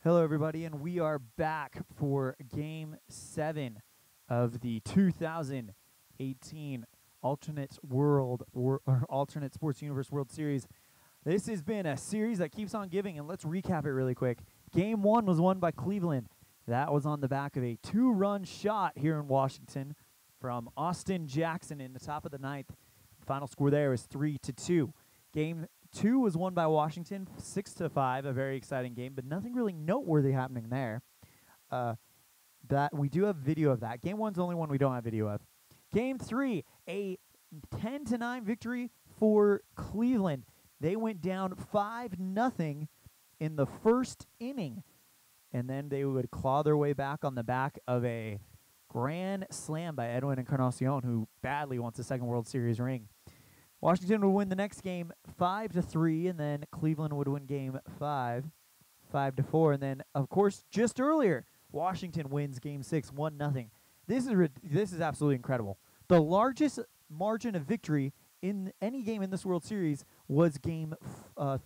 Hello, everybody, and we are back for Game 7 of the 2018 Alternate Sports Universe World Series. This has been a series that keeps on giving, and let's recap it really quick. Game 1 was won by Cleveland. That was on the back of a 2-run shot here in Washington from Austin Jackson in the top of the ninth. Final score there was 3-2. Game 2 was won by Washington, 6-5, a very exciting game, but nothing really noteworthy happening there. That we do have video of that. Game 1's the only one we don't have video of. Game 3, a 10-9 victory for Cleveland. They went down 5-0 in the first inning, and then they would claw their way back on the back of a grand slam by Edwin Encarnacion, who badly wants a second World Series ring. Washington would win the next game 5-3, and then Cleveland would win game 5, 5-4, and then, of course, just earlier, Washington wins game 6, 1-0. This is absolutely incredible. The largest margin of victory in any game in this World Series was game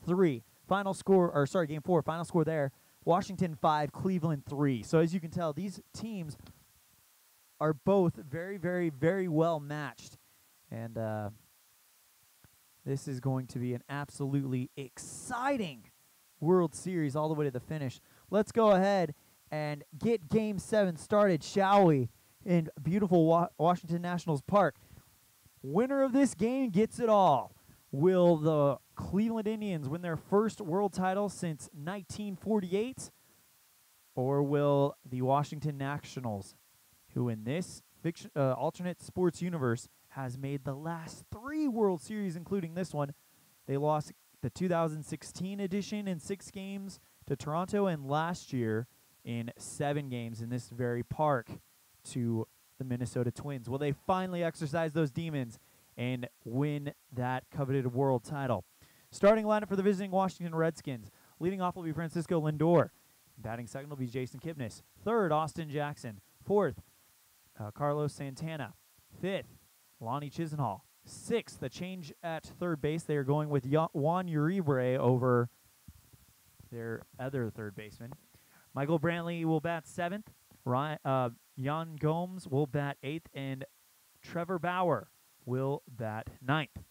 3. Final score, or sorry, game 4. Final score there: Washington 5, Cleveland 3. So as you can tell, these teams are both very, very, very well matched, and this is going to be an absolutely exciting World Series all the way to the finish. Let's go ahead and get Game 7 started, shall we, in beautiful Washington Nationals Park. Winner of this game gets it all. Will the Cleveland Indians win their first world title since 1948? Or will the Washington Nationals, who in this alternate sports universe has made the last 3 World Series, including this one. They lost the 2016 edition in 6 games to Toronto, and last year in 7 games in this very park to the Minnesota Twins. Will they finally exercise those demons and win that coveted world title? Starting lineup for the visiting Washington Redskins. Leading off will be Francisco Lindor. Batting second will be Jason Kipnis. Third, Austin Jackson. Fourth, Carlos Santana. Fifth, Lonnie Chisenhall. Sixth, the change at third base. They are going with Juan Uribe over their other third baseman. Michael Brantley will bat 7th. Jan Gomes will bat 8th. And Trevor Bauer will bat 9th.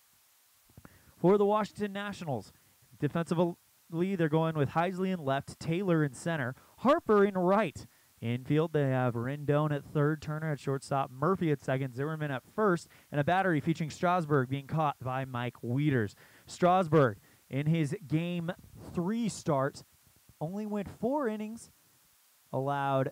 For the Washington Nationals, defensively, they're going with Heisley in left, Taylor in center, Harper in right. Infield, they have Rendon at third, Turner at shortstop, Murphy at second, Zimmerman at first, and a battery featuring Strasburg being caught by Mike Wieters. Strasburg, in his Game 3 start, only went 4 innings, allowed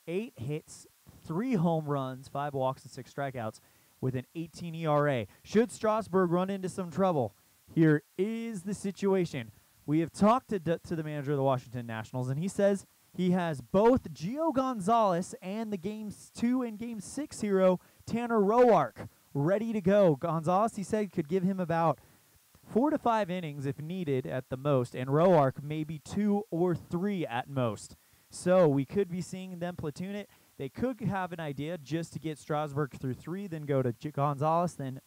8 hits, 3 home runs, 5 walks, and 6 strikeouts with an 18 ERA. Should Strasburg run into some trouble, here is the situation. We have talked to the manager of the Washington Nationals, and he says he has both Gio Gonzalez and the Game 2 and Game 6 hero, Tanner Roark, ready to go. Gonzalez, he said, could give him about 4 to 5 innings if needed at the most, and Roark maybe 2 or 3 at most. So we could be seeing them platoon it. They could have an idea just to get Strasburg through 3, then go to Gonzalez, then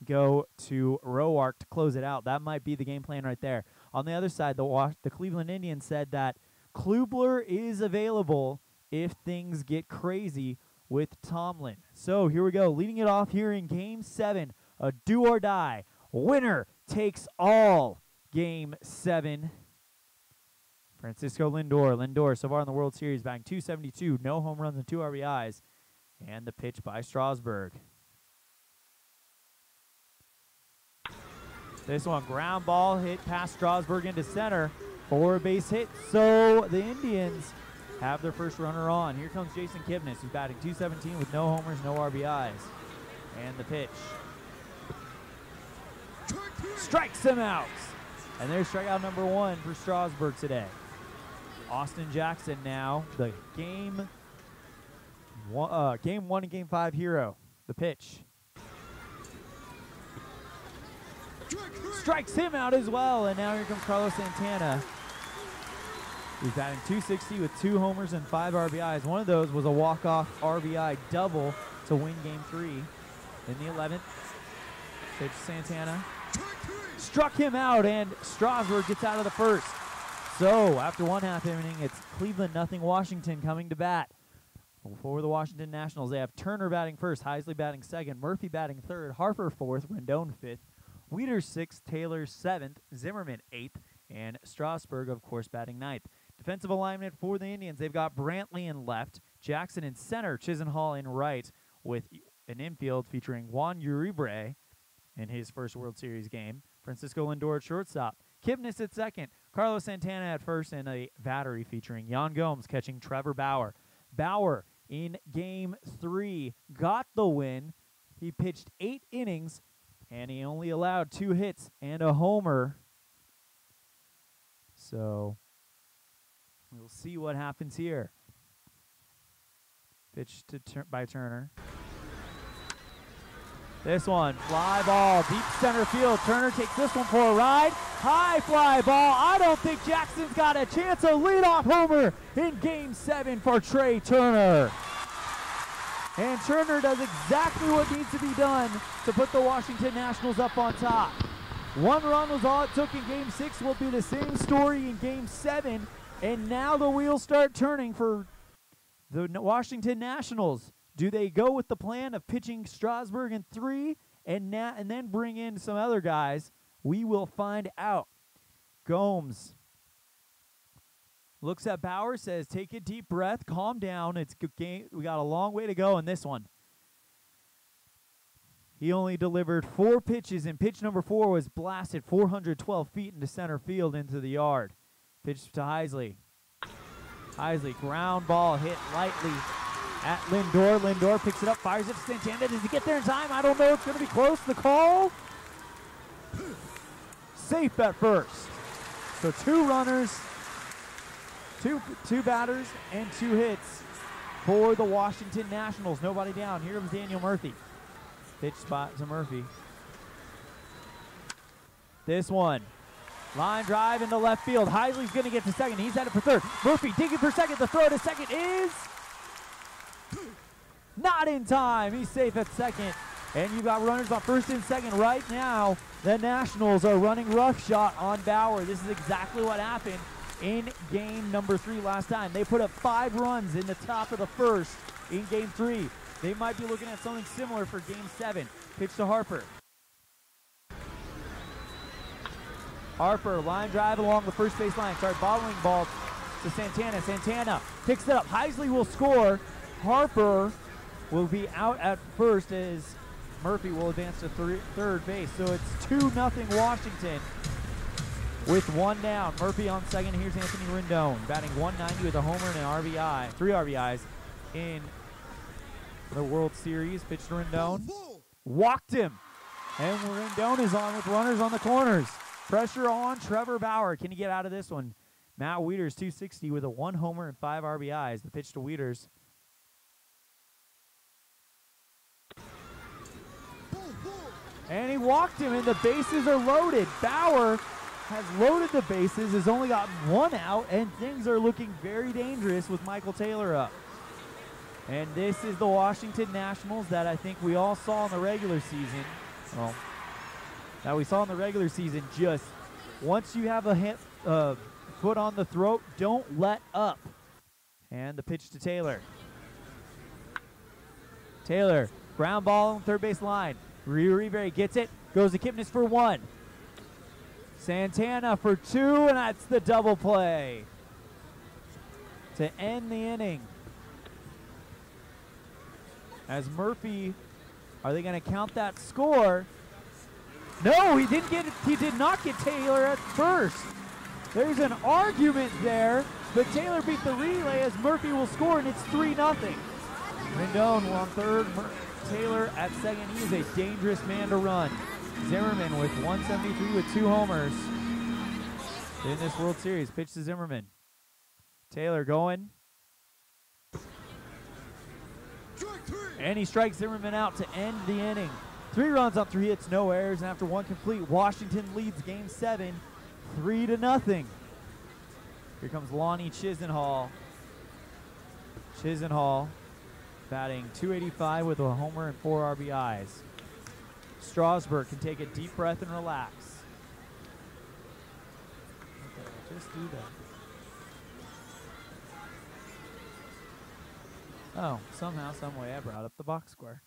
go to Roark to close it out. That might be the game plan right there. On the other side, the Cleveland Indians said that Klubler is available if things get crazy with Tomlin. So here we go, leading it off here in Game 7, a do or die. Winner takes all. Game 7. Francisco Lindor. Lindor, so far in the World Series, batting .272, no home runs and 2 RBIs. And the pitch by Strasburg. This one, ground ball hit past Strasburg into center. 4 base hit, so the Indians have their first runner on. Here comes Jason Kipnis, who's batting .217 with no homers, no RBIs. And the pitch. Strikes him out. And there's strikeout number 1 for Strasburg today. Austin Jackson now, the game 1 and Game 5 hero. The pitch. Strikes him out as well, and now here comes Carlos Santana. He's batting .260 with 2 homers and 5 RBIs. One of those was a walk-off RBI double to win Game 3 in the 11th. Pitch Santana. Struck him out, and Strasburg gets out of the first. So after 1/2 inning, it's Cleveland 0, Washington coming to bat. For the Washington Nationals, they have Turner batting first, Heisley batting second, Murphy batting third, Harper fourth, Rendon fifth, Wieters sixth, Taylor seventh, Zimmerman eighth, and Strasburg, of course, batting ninth. Defensive alignment for the Indians, they've got Brantley in left, Jackson in center, Chisenhall in right, with an infield featuring Juan Uribe in his first World Series game, Francisco Lindor at shortstop, Kipnis at second, Carlos Santana at first, and a battery featuring Yan Gomes catching Trevor Bauer. Bauer in Game 3 got the win. He pitched 8 innings, and he only allowed 2 hits and a homer. So we'll see what happens here. Pitch to by Turner. This one, fly ball, deep center field. Turner takes this one for a ride. High fly ball. I don't think Jackson's got a chance. A leadoff homer in Game 7 for Trey Turner. And Turner does exactly what needs to be done to put the Washington Nationals up on top. 1 run was all it took in Game 6. Will be the same story in Game 7. And now the wheels start turning for the Washington Nationals. Do they go with the plan of pitching Strasburg in 3 and then bring in some other guys? We will find out. Gomes looks at Bauer, says, take a deep breath, calm down. It's good game. We got a long way to go in this one. He only delivered 4 pitches, and pitch number 4 was blasted 412 feet into center field into the yard. Pitch to Heisley. Heisley, ground ball hit lightly at Lindor. Lindor picks it up, fires it to Santana. Does he get there in time? I don't know. It's going to be close. The call. Safe at first. So 2 runners, two batters, and 2 hits for the Washington Nationals. Nobody down. Here comes Daniel Murphy. Pitch spot to Murphy. This one. Line drive into left field. Heisley's going to get to second. He's headed for third. Murphy digging for second. The throw to second is not in time. He's safe at second. And you've got runners on first and second right now. The Nationals are running roughshod on Bauer. This is exactly what happened in Game number 3 last time. They put up 5 runs in the top of the first in Game 3. They might be looking at something similar for Game 7. Pitch to Harper. Harper, line drive along the first base line. Start bottling ball to Santana. Santana picks it up. Heisley will score. Harper will be out at first as Murphy will advance to third base. So it's 2-0 Washington with 1 down. Murphy on second. Here's Anthony Rendon batting 190 with a homer and an RBI. 3 RBIs in the World Series. Pitched to Rendon. Walked him. And Rendon is on with runners on the corners. Pressure on Trevor Bauer. Can he get out of this one? Matt Wieters, 260 with a 1 homer and 5 RBIs. The pitch to Wieters. And he walked him, and the bases are loaded. Bauer has loaded the bases, has only gotten 1 out, and things are looking very dangerous with Michael Taylor up. And this is the Washington Nationals that I think we all saw in the regular season. Well, that we saw in the regular season, just once you have a foot on the throat, don't let up. And the pitch to Taylor. Taylor, ground ball on third base line. Uribe gets it, goes to Kipnis for 1. Santana for 2, and that's the double play to end the inning. As Murphy, are they going to count that score? No, he did not get Taylor at first. There's an argument there, but Taylor beat the relay as Murphy will score, and it's 3-0. Rendon on third, Taylor at second. He is a dangerous man to run. Zimmerman with 173 with 2 homers in this World Series. Pitch to Zimmerman. Taylor going. And he strikes Zimmerman out to end the inning. 3 runs on 3 hits, no errors, and after 1 complete, Washington leads Game 7, 3-0. Here comes Lonnie Chisenhall. Chisenhall batting 285 with a homer and 4 RBIs. Strasburg can take a deep breath and relax. just do that? Oh, somehow, some way I brought up the box score.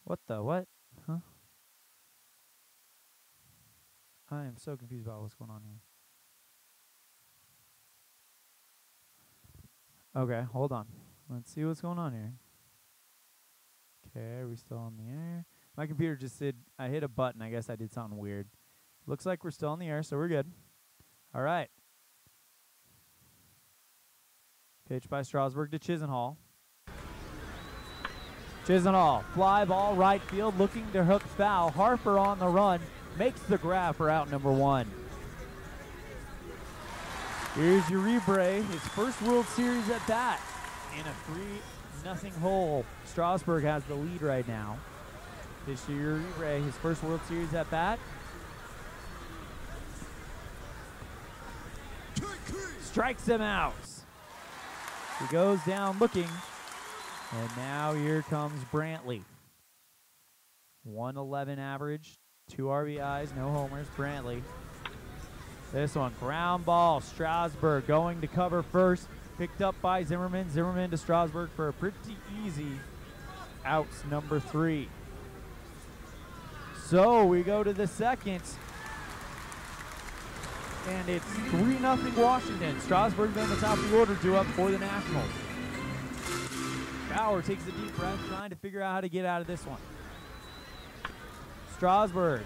What the what? Huh? I am so confused about what's going on here. Okay, hold on. Let's see what's going on here. Okay, are we still on the air? My computer just said I hit a button. I guess I did something weird. Looks like we're still on the air, so we're good. All right. Pitch by Strasburg to Chisenhall. Chisenhall, fly ball, right field, looking to hook foul. Harper on the run, makes the grab for out number 1. Here's Uribe, his first World Series at bat in a 3-0 hole. Strasburg has the lead right now. Pitch to Uribe, his first World Series at bat. Strikes him out. He goes down looking. And now here comes Brantley. 111 average, 2 RBIs, no homers. Brantley. This one, ground ball. Strasburg going to cover first. Picked up by Zimmerman. Zimmerman to Strasburg for a pretty easy outs number 3. So we go to the second. And it's 3-0 Washington. Strasburg on the top of the order, due up for the Nationals. Bauer takes a deep breath, trying to figure out how to get out of this one. Strasburg,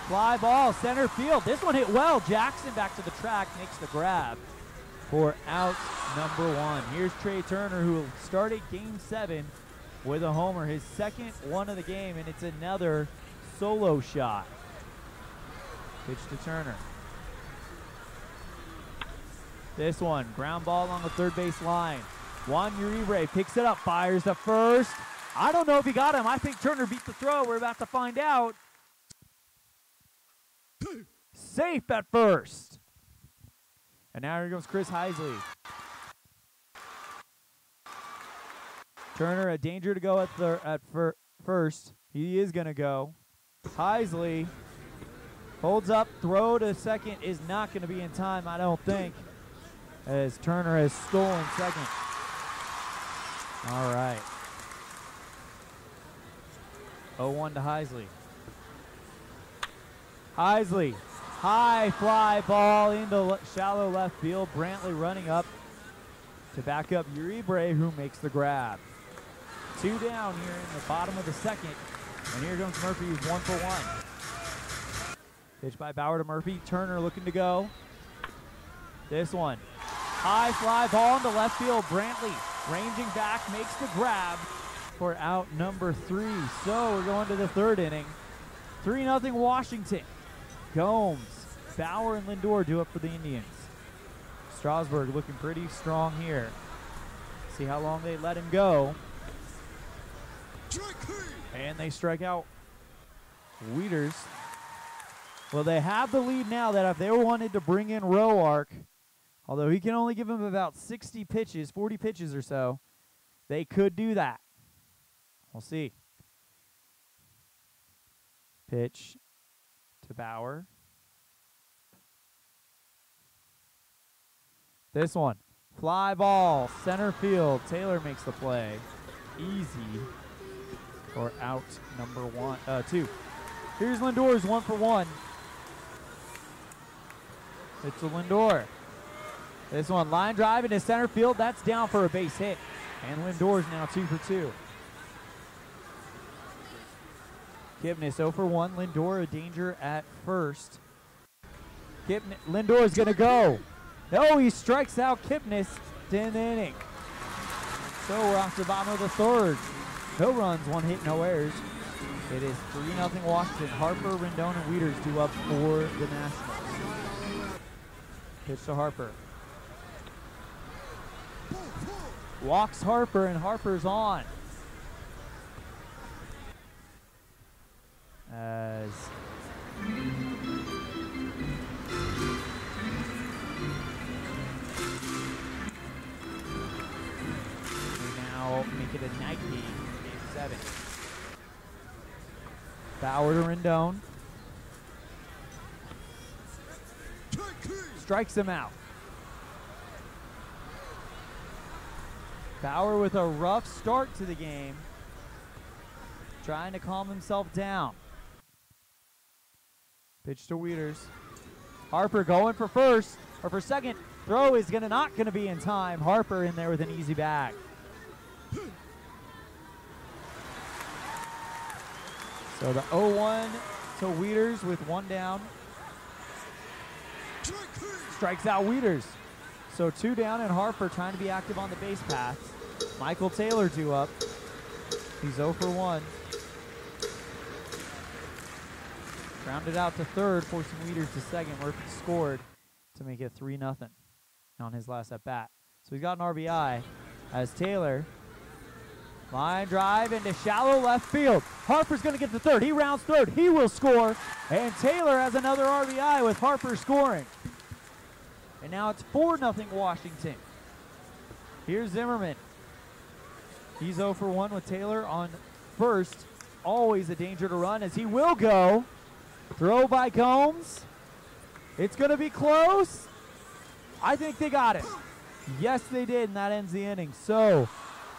fly ball, center field. This one hit well. Jackson back to the track, makes the grab for out number 1. Here's Trey Turner, who started Game 7 with a homer, his second one of the game, and it's another solo shot. Pitch to Turner. This one, ground ball on the third base line. Juan Uribe picks it up, fires to first. I don't know if he got him. I think Turner beat the throw. We're about to find out. Safe at first. And now here comes Chris Heisley. Turner, a danger to go at first. He is going to go. Heisley holds up. Throw to second is not going to be in time, I don't think, as Turner has stolen second. All right. 0-1 to Heisley. Heisley, high fly ball into shallow left field. Brantley running up to back up Uribe, who makes the grab. 2 down here in the bottom of the second. And here comes Murphy, who's 1 for 1. Pitch by Bauer to Murphy. Turner looking to go. This one. High fly ball into left field. Brantley ranging back, makes the grab for out number 3. So we're going to the 3rd inning. 3-0 Washington. Gomes, Bauer, and Lindor do up for the Indians. Strasburg looking pretty strong here. See how long they let him go. And they strike out Wieters. Well, they have the lead now that if they wanted to bring in Roark, although he can only give him about 60 pitches, 40 pitches or so, they could do that. We'll see. Pitch to Bauer. This one, fly ball, center field. Taylor makes the play. Easy for out number 2. Here's Lindor's 1 for 1. It's a Lindor. This one, line drive into center field. That's down for a base hit. And Lindor's now 2 for 2. Kipnis 0 for 1. Lindor a danger at first. Lindor's going to go. No, he strikes out Kipnis 10th inning. So we're off to the bottom of the 3rd. No runs, 1 hit, no errors. It is 3-0 Washington. Harper, Rendon, and Wieters due up for the Nationals. Pitch to Harper. Walks Harper, and Harper's on. As now make it a night game, Game 7. Bauer to Rendon. strikes him out. Bauer with a rough start to the game, trying to calm himself down. Pitch to Wieters. Harper going for first, or for second. Throw is not gonna be in time. Harper in there with an easy bag. So the 0-1 to Wieters with one down. Strikes out Wieters. So 2 down, and Harper trying to be active on the base paths. Michael Taylor due up. He's 0 for 1. Grounded out to third, forcing Wieters to second. Murphy scored to make it 3-0 on his last at bat. So he's got an RBI as Taylor. Line drive into shallow left field. Harper's going to get to third. He rounds third. He will score. And Taylor has another RBI with Harper scoring. And now it's 4-0 Washington. Here's Zimmerman. He's 0 for 1 with Taylor on first. Always a danger to run as he will go. Throw by Gomes. It's going to be close. I think they got it. Yes, they did, and that ends the inning. So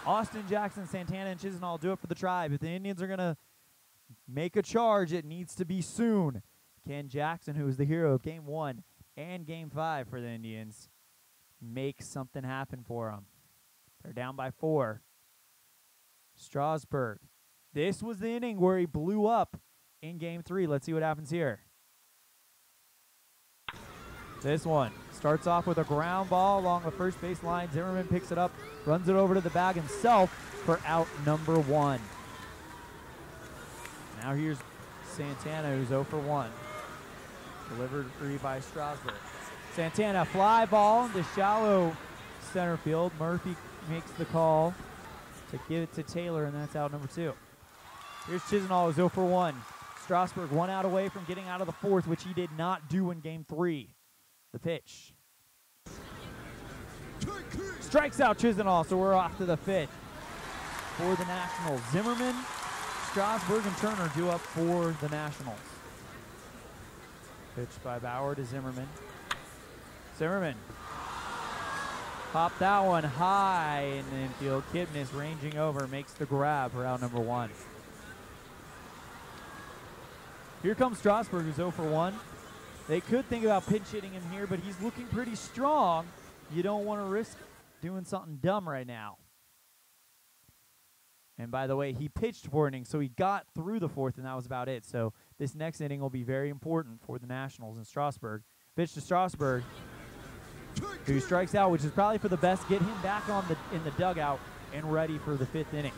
Austin, Jackson, Santana, and Chisenhall do it for the Tribe. If the Indians are going to make a charge, it needs to be soon. Can Jackson, who is the hero of Game 1 and Game 5 for the Indians, make something happen for them? They're down by 4. Strasburg. This was the inning where he blew up in Game 3. Let's see what happens here. This one starts off with a ground ball along the first base line. Zimmerman picks it up, runs it over to the bag himself for out number 1. Now here's Santana, who's 0 for 1. Delivered free by Strasburg. Santana, fly ball into shallow center field. Murphy makes the call to give it to Taylor, and that's out number 2. Here's Chisenhall, who's 0 for 1. Strasburg 1 out away from getting out of the 4th, which he did not do in Game 3. The pitch. Strikes out Chisenhall, so we're off to the 5th. For the Nationals, Zimmerman, Strasburg, and Turner due up for the Nationals. Pitch by Bauer to Zimmerman. Zimmerman popped that one high in the infield. Kipnis ranging over, makes the grab for out number 1. Here comes Strasburg, who's 0 for 1. They could think about pinch hitting him here, but he's looking pretty strong. You don't want to risk doing something dumb right now. And by the way, he pitched 4 innings, so he got through the 4th, and that was about it. So this next inning will be very important for the Nationals in Strasburg. Pitch to Strasburg, who strikes out, which is probably for the best. Get him back in the dugout and ready for the 5th inning.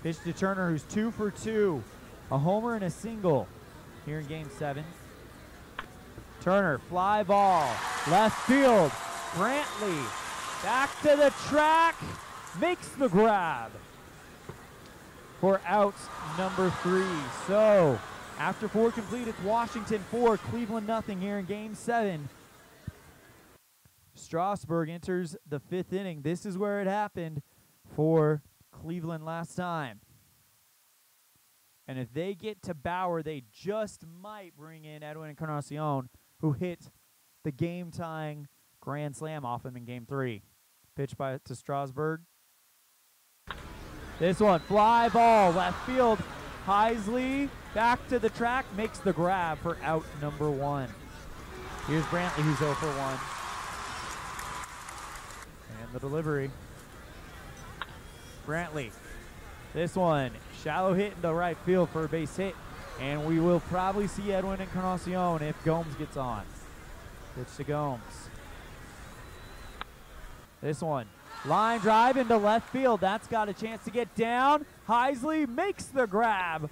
Pitch to Turner, who's 2 for 2. A homer and a single here in Game 7. Turner, fly ball, left field. Brantley back to the track, makes the grab for out number 3. So after 4 complete, it's Washington 4, Cleveland nothing here in Game 7. Strasburg enters the 5th inning. This is where it happened for Cleveland last time. And if they get to Bauer, they just might bring in Edwin Encarnacion, who hit the game-tying grand slam off him in Game 3. Pitch to Strasburg. This one, fly ball, left field. Heisley back to the track, makes the grab for out number 1. Here's Brantley, who's 0 for 1. And the delivery. Brantley. This one, shallow hit into right field for a base hit. And we will probably see Edwin Encarnacion if Gomes gets on. Pitch to Gomes. This one, line drive into left field. That's got a chance to get down. Heisley makes the grab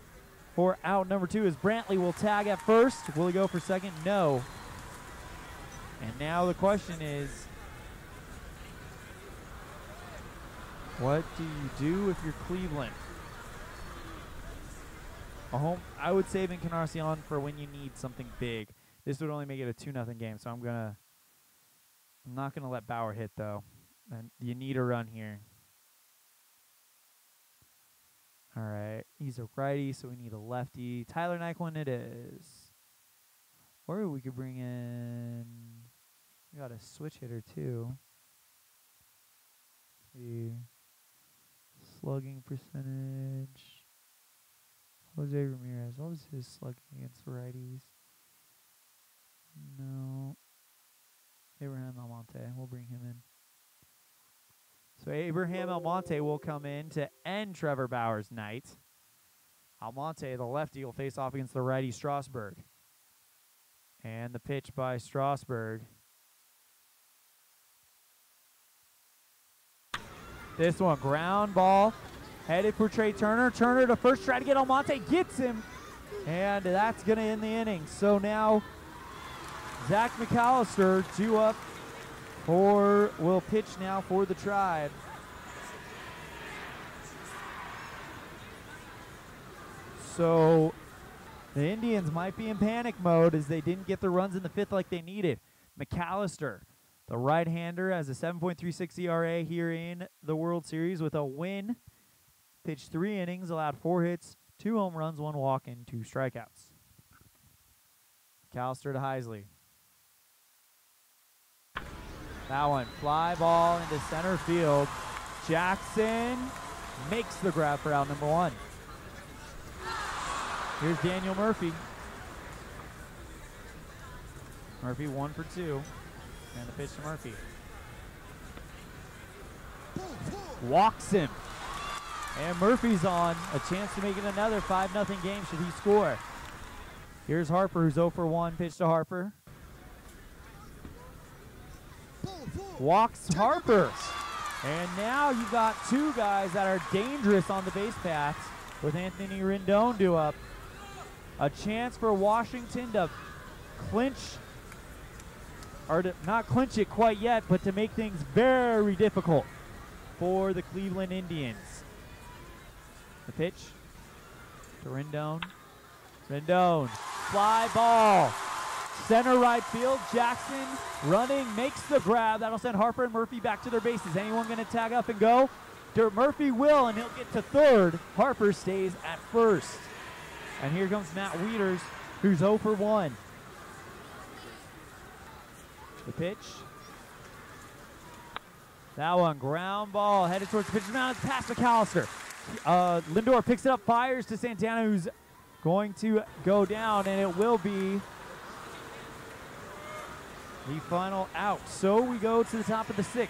for out number 2 as Brantley will tag at first. Will he go for second? No. And now the question is, what do you do if you're Cleveland? I would save Encarnacion for when you need something big. This would only make it a 2-0 game, so I'm not gonna let Bauer hit though. And you need a run here. All right, he's a righty, so we need a lefty. Tyler Naquin it is. Or we could bring in, we got a switch hitter too. Let's see. Slugging percentage. Jose Ramirez. What was his slugging against righties? No. Abraham Almonte. We'll bring him in. So Abraham Almonte will come in to end Trevor Bauer's night. Almonte, the lefty, will face off against the righty Strasburg. And the pitch by Strasburg. This one, ground ball. Headed for Trey Turner. Turner to first, try to get Almonte. Gets him. And that's going to end the inning. So now Zach McAllister, due up will pitch now for the Tribe. So the Indians might be in panic mode as they didn't get the runs in the fifth like they needed. McAllister, the right-hander, has a 7.36 ERA here in the World Series with a win. Pitched 3 innings, allowed 4 hits, 2 home runs, 1 walk, and 2 strikeouts. McAllister to Heisley. That one, fly ball into center field. Jackson makes the grab for out number 1. Here's Daniel Murphy. Murphy 1 for 2. And the pitch to Murphy. Walks him. And Murphy's on. A chance to make it another 5-0 game should he score. Here's Harper, who's 0 for 1. Pitch to Harper. Walks Harper. And now you've got 2 guys that are dangerous on the base paths with Anthony Rendon due up. A chance for Washington to clinch, or to not clinch it quite yet, but to make things very difficult for the Cleveland Indians. The pitch to Rendon. Rendon, fly ball. Center right field, Jackson running, makes the grab. That'll send Harper and Murphy back to their bases. Anyone going to tag up and go? Murphy will, and he'll get to third. Harper stays at first. And here comes Matt Wieters, who's 0 for 1. The pitch. That one, ground ball, headed towards the pitch. Now it's past McAllister. Lindor picks it up, fires to Santana, who's going to go down, and it will be the final out. So we go to the top of the 6th.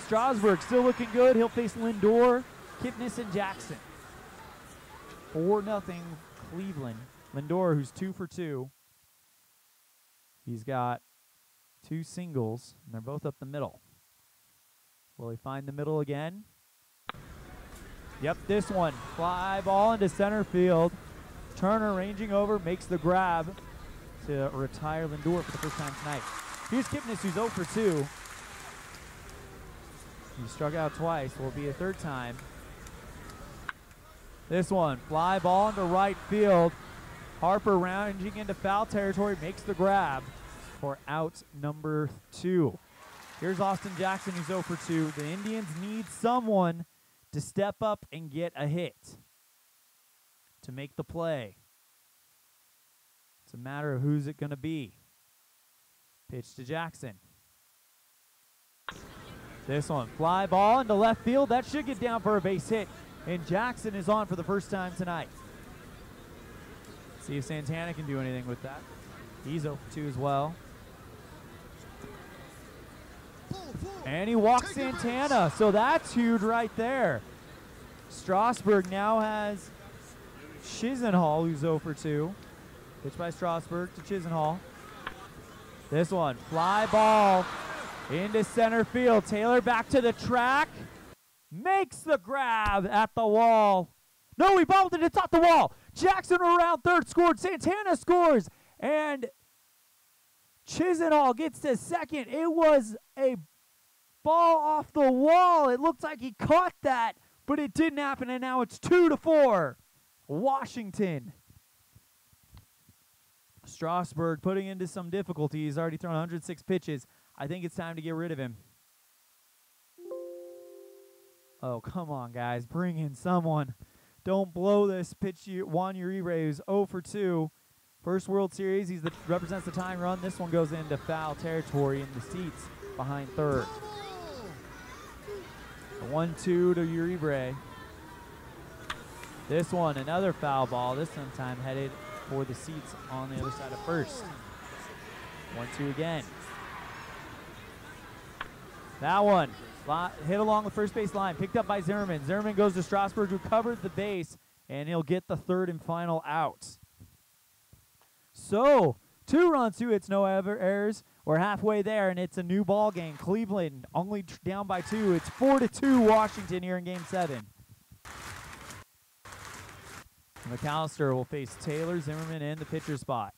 Strasburg still looking good. He'll face Lindor, Kipnis, and Jackson. 4-0 Cleveland. Lindor, who's 2 for 2. He's got 2 singles, and they're both up the middle. Will he find the middle again? Yep, this one. Fly ball into center field. Turner ranging over, makes the grab to retire Lindor for the first time tonight. Here's Kipnis, who's 0 for 2. He struck out twice. Will be a third time. This one, fly ball into right field. Harper rounding into foul territory, makes the grab for out number 2. Here's Austin Jackson, who's 0 for 2. The Indians need someone to step up and get a hit to make the play. It's a matter of who's it going to be. Pitch to Jackson. This one, fly ball into left field. That should get down for a base hit. And Jackson is on for the first time tonight. See if Santana can do anything with that. He's 0 for 2 as well. And he walks Santana, so that's huge right there. Strasburg now has Chisenhall, who's 0 for 2. Pitch by Strasburg to Chisenhall. This one, fly ball into center field. Taylor back to the track. Makes the grab at the wall. No, he bobbled it. It's off the wall. Jackson around third scored. Santana scores. And Chisenhall gets to second. It was a ball off the wall. It looked like he caught that, but it didn't happen, and now it's 2-4. Washington. Strasburg putting into some difficulty. He's already thrown 106 pitches. I think it's time to get rid of him. Oh, come on, guys. Bring in someone. Don't blow this pitch. Juan Uribe, who's 0 for 2. First World Series, represents the tying run. This one goes into foul territory in the seats behind third. A 1-2 to Uribe. This one, another foul ball. This time headed for the seats on the other side of first. 1-2 again. That one hit along the first base line, picked up by Zimmerman. Zimmerman goes to Strasburg, who covered the base, and he'll get the third and final out. So, 2 runs, 2 hits, no errors. We're halfway there, and it's a new ball game. Cleveland only down by 2. It's 4-2 Washington here in Game 7. McAllister will face Taylor, Zimmerman in the pitcher spot.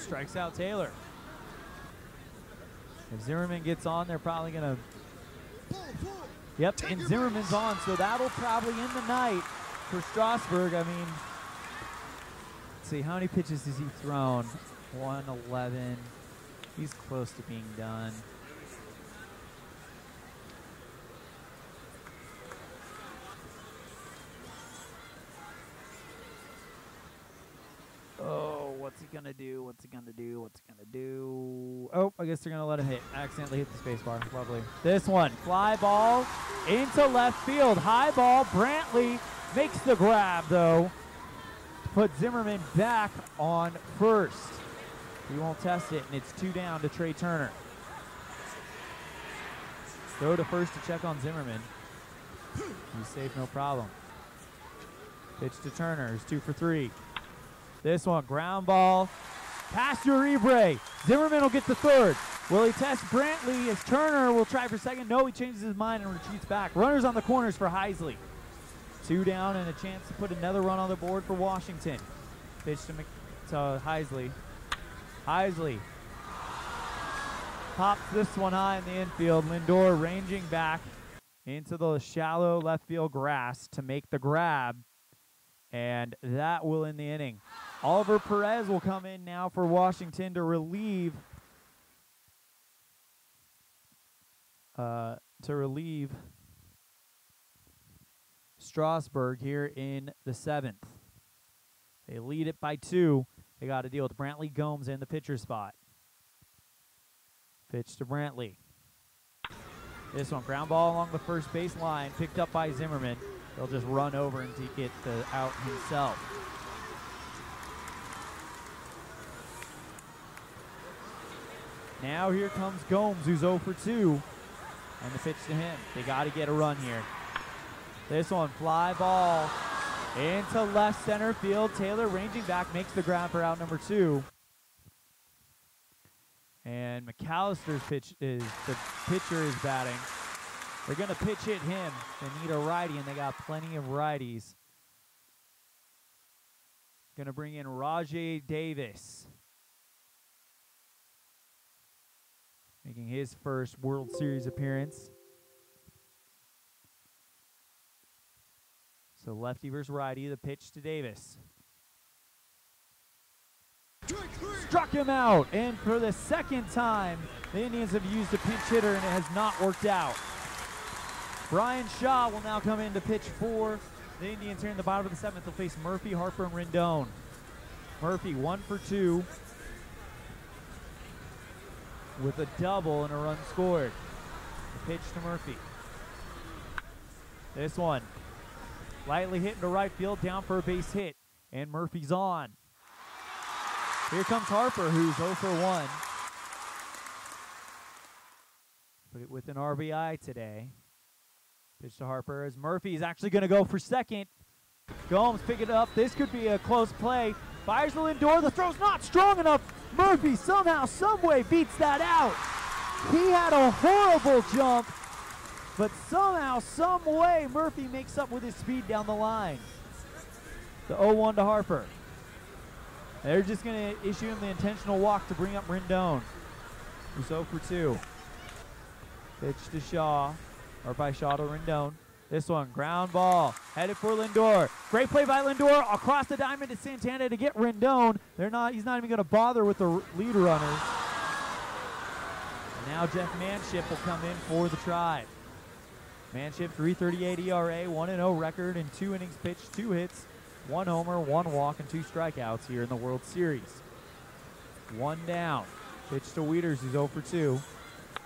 Strikes out Taylor. If Zimmerman gets on, they're probably going to... Yep, and Zimmerman's on, so that'll probably end the night for Strasburg. I mean, let's see, how many pitches has he thrown? 111. He's close to being done. Oh, what's he gonna do? What's he gonna do? What's he gonna do? Oh, I guess they're gonna let him hit. Accidentally hit the space bar. Lovely. This one, fly ball into left field. High ball. Brantley makes the grab though. Put Zimmerman back on first. He won't test it, and it's 2 down to Trey Turner. Throw to first to check on Zimmerman. He's safe, no problem. Pitch to Turner. He's 2 for 3. This one, ground ball, past Uribe. Zimmerman will get the third. Will he test Brantley as Turner will try for second? No, he changes his mind and retreats back. Runners on the corners for Heisley. 2 down and a chance to put another run on the board for Washington. Pitch to Heisley. Heisley pops this one high in the infield. Lindor ranging back into the shallow left field grass to make the grab. And that will end the inning. Oliver Perez will come in now for Washington to relieve Strasburg here in the 7th. They lead it by 2. They got to deal with Brantley Gomes in the pitcher spot. Pitch to Brantley. This one, ground ball along the first base line, picked up by Zimmerman. They'll just run over and get the out himself. Now here comes Gomes, who's 0 for 2. And the pitch to him. They got to get a run here. This one, fly ball into left center field. Taylor ranging back, makes the grab for out number 2. And McAllister's pitch is, the pitcher is batting. They're going to pitch hit him. They need a righty, and they got plenty of righties. Going to bring in Rajay Davis, making his first World Series appearance. So lefty versus righty, the pitch to Davis. Struck him out, and for the second time, the Indians have used a pinch hitter, and it has not worked out. Brian Shaw will now come in to pitch for the Indians here in the bottom of the 7th. They'll face Murphy, Harper, and Rendon. Murphy 1 for 2 with a double and a run scored. The pitch to Murphy. This one, lightly hit into right field, down for a base hit, and Murphy's on. Here comes Harper, who's 0 for 1. But with an RBI today. Pitch to Harper as Murphy is actually going to go for second. Gomes pick it up. This could be a close play. Fires the Lindor. The throw's not strong enough. Murphy somehow, someway beats that out. He had a horrible jump, but somehow, some way, Murphy makes up with his speed down the line. The 0-1 to Harper. They're just going to issue him the intentional walk to bring up Rendon, who's 0 for 2. Pitch to Shaw, or by Shaw to Rendon. This one, ground ball, headed for Lindor. Great play by Lindor across the diamond to Santana to get Rendon. He's not even going to bother with the lead runner. And now Jeff Manship will come in for the Tribe. Manship 3.38 ERA, 1-0 record in 2 innings pitched, 2 hits, 1 homer, 1 walk, and 2 strikeouts here in the World Series. 1 down. Pitch to Wieters, who's 0 for 2.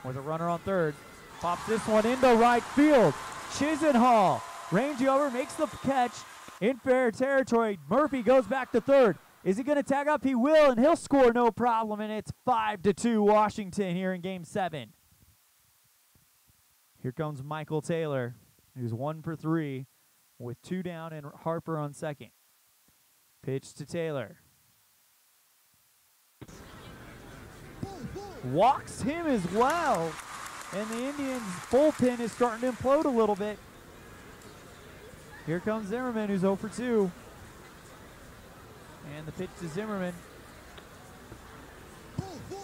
With a runner on third. Pops this one into right field. Chisenhall, rangy over, makes the catch in fair territory. Murphy goes back to third. Is he going to tag up? He will, and he'll score no problem, and it's 5-2 Washington here in Game 7. Here comes Michael Taylor, who's 1 for 3 with 2 down and Harper on second. Pitch to Taylor. Walks him as well, and the Indians' bullpen is starting to implode a little bit. Here comes Zimmerman, who's 0 for 2. And the pitch to Zimmerman.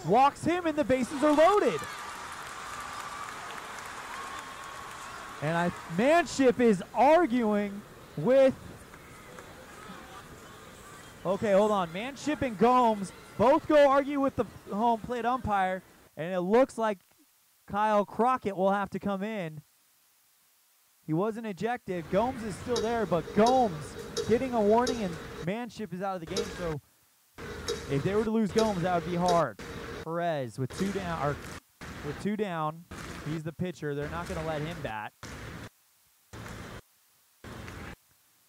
Walks him, and the bases are loaded. And Manship is arguing with... Okay, hold on. Manship and Gomes both go argue with the home plate umpire, and it looks like Kyle Crockett will have to come in. He wasn't ejected. Gomes is still there, but Gomes getting a warning, and Manship is out of the game. So if they were to lose Gomes, that would be hard. Perez with 2 down, he's the pitcher. They're not going to let him bat.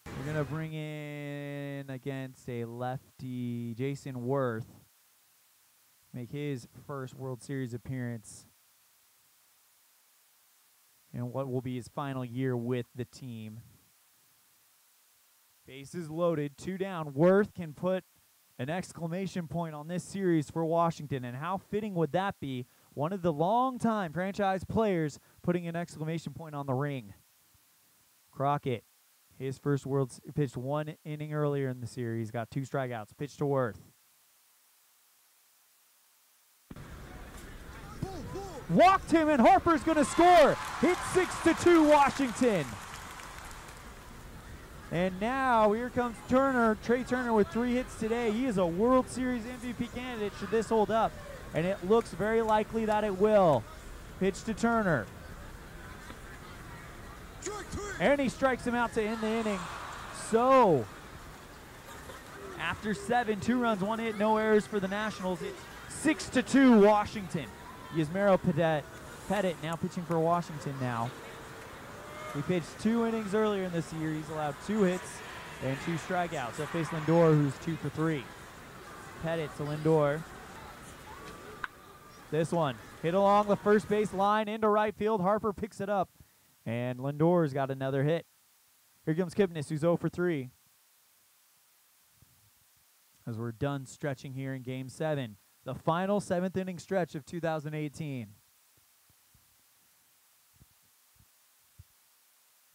We're going to bring in against a lefty, Jason Worth, make his first World Series appearance in what will be his final year with the team. Bases loaded, 2 down. Worth can put an exclamation point on this series for Washington, and how fitting would that be? One of the longtime franchise players putting an exclamation point on the ring. Crockett, his first pitched 1 inning earlier in the series, got 2 strikeouts. Pitch to Worth. Walked him, and Harper's going to score. It's 6-2 Washington. And now here comes Turner, Trey Turner, with 3 hits today. He is a World Series MVP candidate should this hold up, and it looks very likely that it will. Pitch to Turner. And he strikes him out to end the inning. So, after 7, 2 runs, 1 hit, no errors for the Nationals, it's 6-2 Washington. Yasmero Pettit now pitching for Washington now. He pitched 2 innings earlier in the series, allowed 2 hits and 2 strikeouts. They'll face Lindor, who's 2 for 3. Pettit to Lindor. This one hit along the first base line into right field. Harper picks it up, and Lindor's got another hit. Here comes Kipnis, who's 0 for 3. As we're done stretching here in Game 7. The final 7th inning stretch of 2018.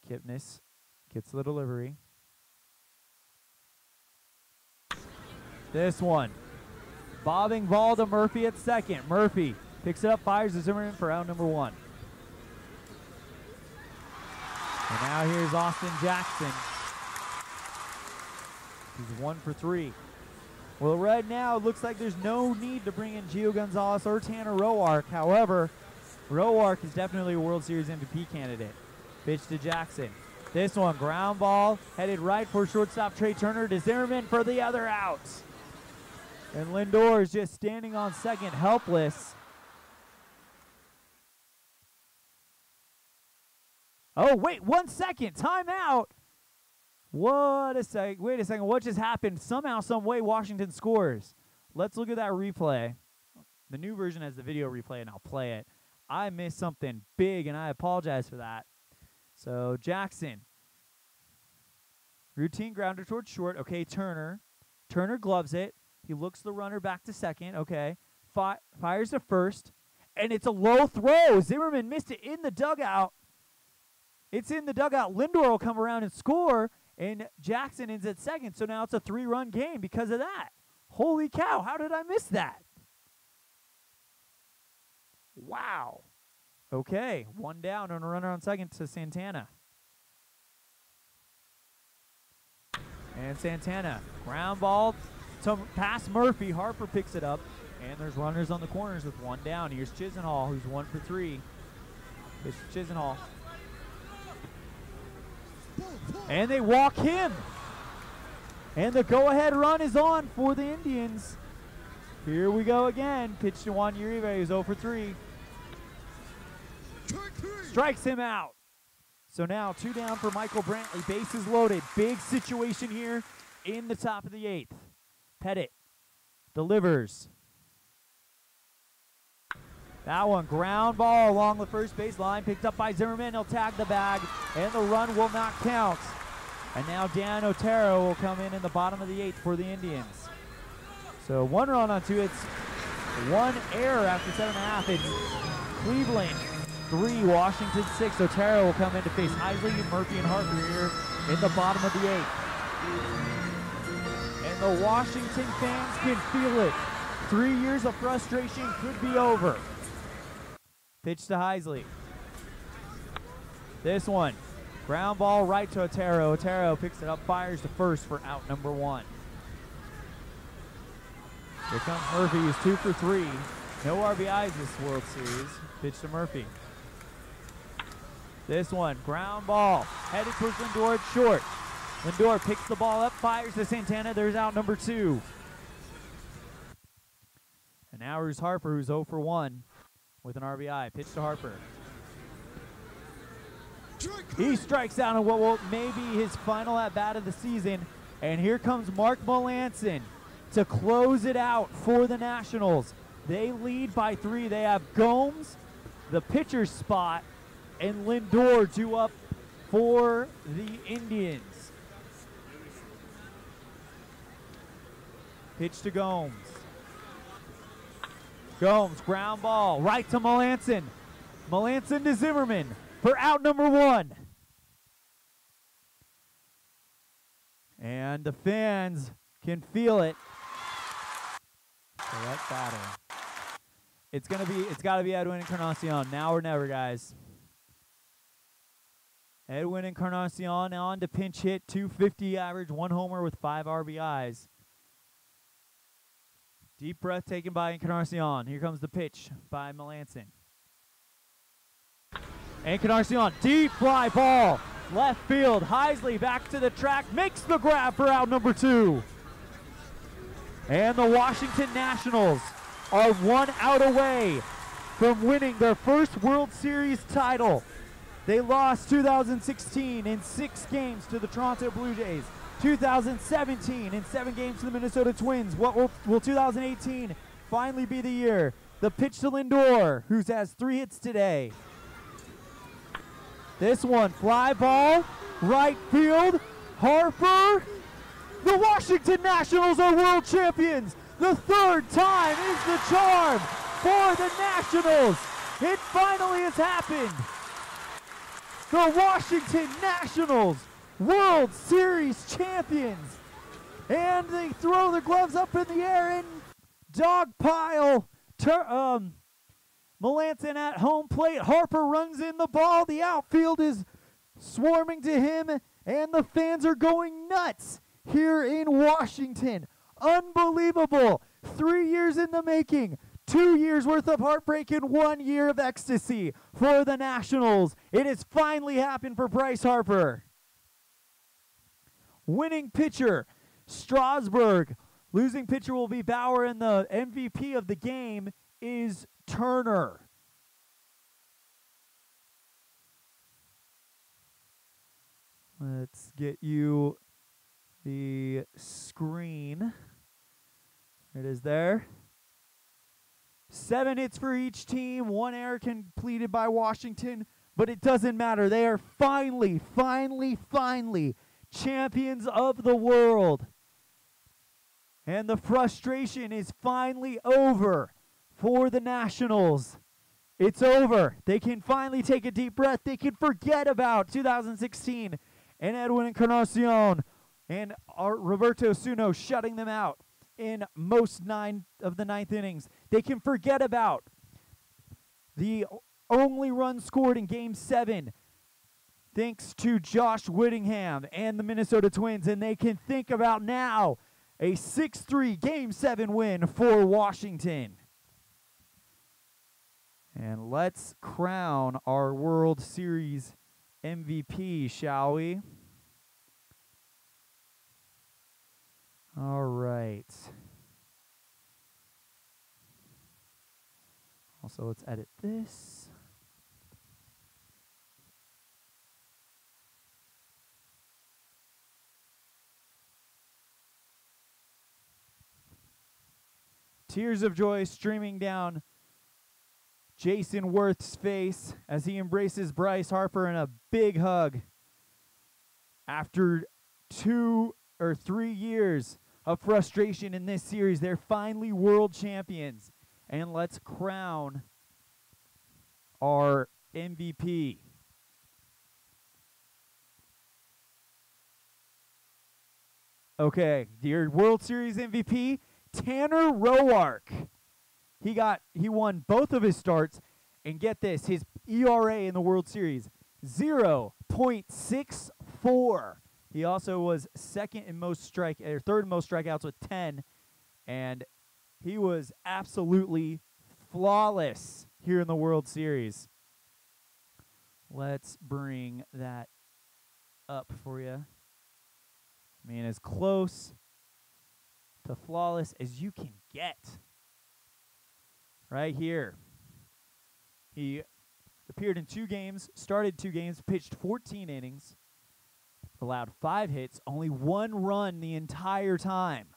Kipnis gets the delivery. This one. Bobbing ball to Murphy at second. Murphy picks it up, fires the Zimmerman for out number 1. And now here's Austin Jackson. He's 1 for 3. Well, right now it looks like there's no need to bring in Gio Gonzalez or Tanner Roark. However, Roark is definitely a World Series MVP candidate. Pitch to Jackson. This one, ground ball, headed right for shortstop Trey Turner to Zimmerman for the other out. And Lindor is just standing on second, helpless. Oh, wait, 1 second, timeout. What a second. Wait a second. What just happened? Somehow, some way, Washington scores. Let's look at that replay. The new version has the video replay, and I'll play it. I missed something big, and I apologize for that. So, Jackson. Routine grounder towards short. Okay, Turner. Turner gloves it. He looks the runner back to second. Okay. Fires to first. And it's a low throw. Zimmerman missed it in the dugout. It's in the dugout. Lindor will come around and score. And Jackson ends at second, so now it's a 3-run game because of that. Holy cow, how did I miss that? Wow. Okay, 1 down and a runner on second to Santana. And Santana, ground ball to past Murphy. Harper picks it up, and there's runners on the corners with 1 down. Here's Chisenhall, who's 1 for 3. It's Chisenhall. And they walk him. And the go-ahead run is on for the Indians. Here we go again. Pitch to Juan Uribe, who's 0 for 3. Strikes him out. So now 2 down for Michael Brantley. Bases loaded. Big situation here in the top of the 8th. Pettit delivers. That one, ground ball along the first base line, picked up by Zimmerman. He'll tag the bag, and the run will not count. And now Dan Otero will come in the bottom of the 8th for the Indians. So 1 run on 2 hits, 1 error after 7.5. It's Cleveland 3, Washington 6. Otero will come in to face Heisley, Murphy, and Harper here in the bottom of the 8th. And the Washington fans can feel it. 3 years of frustration could be over. Pitch to Heisley. This one, ground ball right to Otero. Otero picks it up, fires to first for out number 1. Here comes Murphy, who's 2 for 3. No RBIs this World Series. Pitch to Murphy. This one, ground ball, headed towards Lindor at short. Lindor picks the ball up, fires to Santana. There's out number 2. And now here's Harper, who's 0 for 1 with an RBI. Pitch to Harper. He strikes out on what may be his final at-bat of the season. And here comes Mark Melancon to close it out for the Nationals. They lead by 3. They have Gomes, the pitcher's spot, and Lindor due up for the Indians. Pitch to Gomes. Gomes, ground ball, right to Melancon. Melancon to Zimmerman for out number 1. And the fans can feel it. Select batter. It's gotta be Edwin Encarnacion. Now or never, guys. Edwin Encarnacion on to pinch hit, 250 average, 1 homer with 5 RBIs. Deep breath taken by Encarnacion. Here comes the pitch by Melancon. Encarnacion, deep fly ball. Left field, Heisley back to the track, makes the grab for out number 2. And the Washington Nationals are 1 out away from winning their first World Series title. They lost 2016 in 6 games to the Toronto Blue Jays. 2017 in 7 games to the Minnesota Twins. What will 2018 finally be the year? The pitch to Lindor, who has 3 hits today. This one, fly ball, right field, Harper. The Washington Nationals are world champions. The 3rd time is the charm for the Nationals. It finally has happened. The Washington Nationals, World Series champions. And they throw their gloves up in the air and dogpile Melancon at home plate. Harper runs in the ball. The outfield is swarming to him, and the fans are going nuts here in Washington. Unbelievable. 3 years in the making. 2 years worth of heartbreak and 1 year of ecstasy for the Nationals. It has finally happened for Bryce Harper. Winning pitcher, Strasburg. Losing pitcher will be Bauer, and the MVP of the game is Turner. Let's get you the screen. It is there. 7 hits for each team, 1 error completed by Washington, but it doesn't matter. They are finally champions of the world. And the frustration is finally over for the Nationals. It's over. They can finally take a deep breath. They can forget about 2016 and Edwin Encarnacion and Roberto Suno shutting them out in most 9 of the 9th innings. They can forget about the only run scored in Game 7 thanks to Josh Whittingham and the Minnesota Twins, and they can think about now a 6-3 Game 7 win for Washington. And let's crown our World Series MVP, shall we? All right. Also, let's edit this. Tears of joy streaming down Jason Worth's face as he embraces Bryce Harper in a big hug. After 2 or 3 years of frustration in this series, they're finally world champions. And let's crown our MVP. Okay, your World Series MVP, Tanner Roark. He won both of his starts, and get this, his ERA in the World Series, 0.64. He also was third in most strikeouts with 10, and he was absolutely flawless here in the World Series. Let's bring that up for you. I mean, as close to flawless as you can get. Right here. He appeared in 2 games, started 2 games, pitched 14 innings, allowed 5 hits, only 1 run the entire time.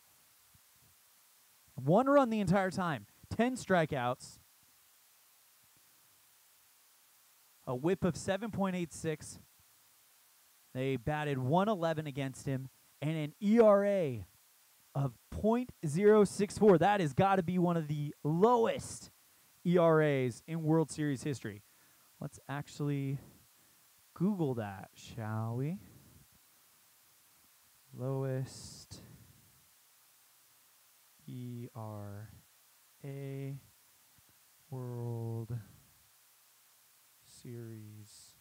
1 run the entire time. 10 strikeouts. A whip of 7.86. They batted 111 against him, and an ERA of .064. That has got to be one of the lowest ERAs in World Series history. Let's actually Google that, shall we? Lowest ERA World Series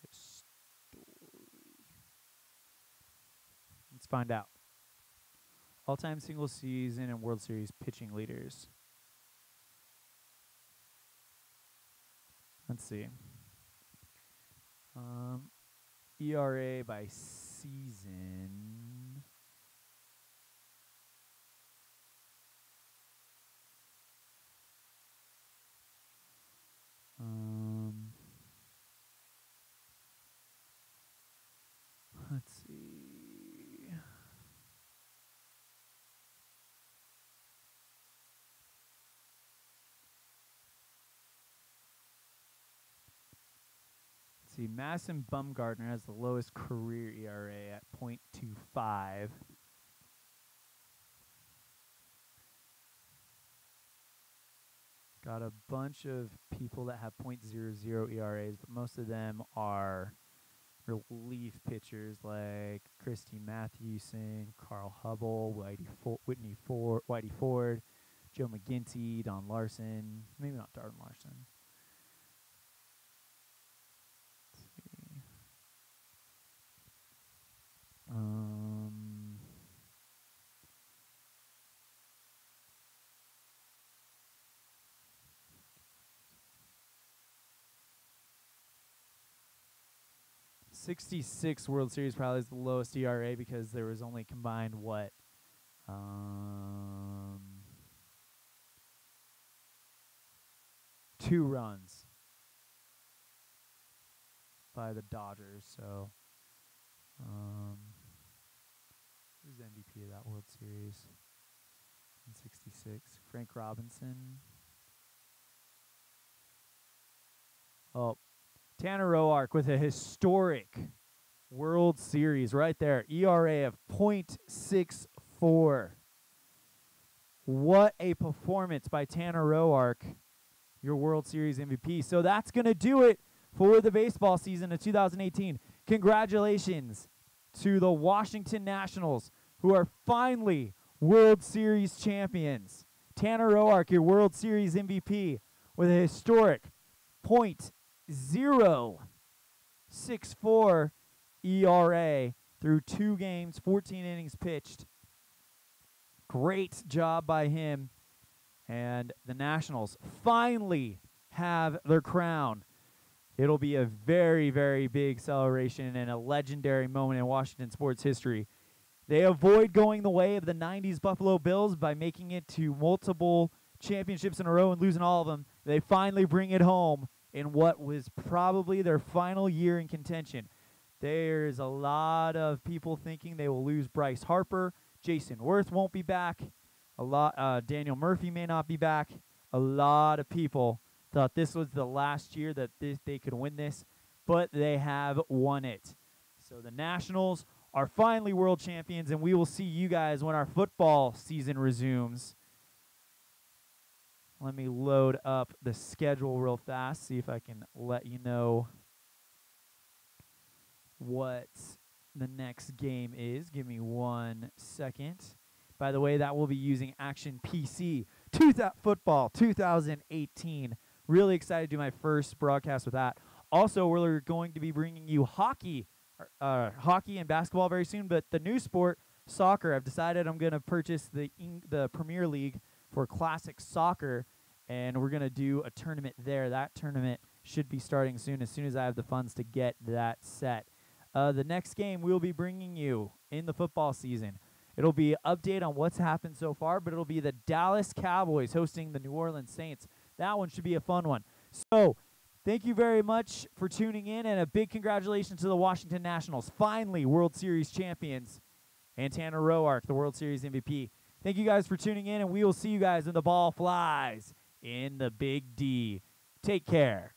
history. Let's find out. All-time single season and World Series pitching leaders. Let's see. ERA by season. Let's see. Madison Bumgarner has the lowest career ERA at .25. Got a bunch of people that have .00 ERAs, but most of them are relief pitchers like Christy Mathewson, Carl Hubble, Whitey Ford, Joe McGinty, Don Larson. Maybe not Don Larson. 66 World Series probably is the lowest ERA because there was only combined, 2 runs by the Dodgers. So, who's the MVP of that World Series in 66? Frank Robinson. Oh, Tanner Roark with a historic World Series right there. ERA of .64. What a performance by Tanner Roark, your World Series MVP. So that's going to do it for the baseball season of 2018. Congratulations to the Washington Nationals, who are finally World Series champions. Tanner Roark, your World Series MVP, with a historic .064 ERA through 2 games, 14 innings pitched. Great job by him. And the Nationals finally have their crown. It'll be a very, very big celebration and a legendary moment in Washington sports history. They avoid going the way of the 90s Buffalo Bills by making it to multiple championships in a row and losing all of them. They finally bring it home in what was probably their final year in contention. There's a lot of people thinking they will lose Bryce Harper. Jason Worth won't be back. Daniel Murphy may not be back. A lot of people thought this was the last year that they could win this, but they have won it. So the Nationals are finally world champions, and we will see you guys when our football season resumes. Let me load up the schedule real fast, see if I can let you know what the next game is. Give me 1 second. By the way, that will be using Action PC Football 2018. Really excited to do my first broadcast with that. Also, we're going to be bringing you hockey and basketball very soon, but the new sport, soccer, I've decided I'm going to purchase the Premier League for classic soccer, and we're going to do a tournament there. That tournament should be starting soon as I have the funds to get that set. The next game we'll be bringing you in the football season. It'll be an update on what's happened so far, but it'll be the Dallas Cowboys hosting the New Orleans Saints. That one should be a fun one. So, thank you very much for tuning in, and a big congratulations to the Washington Nationals, finally World Series champions, and Tanner Roark, the World Series MVP. Thank you guys for tuning in, and we will see you guys when the ball flies in the Big D. Take care.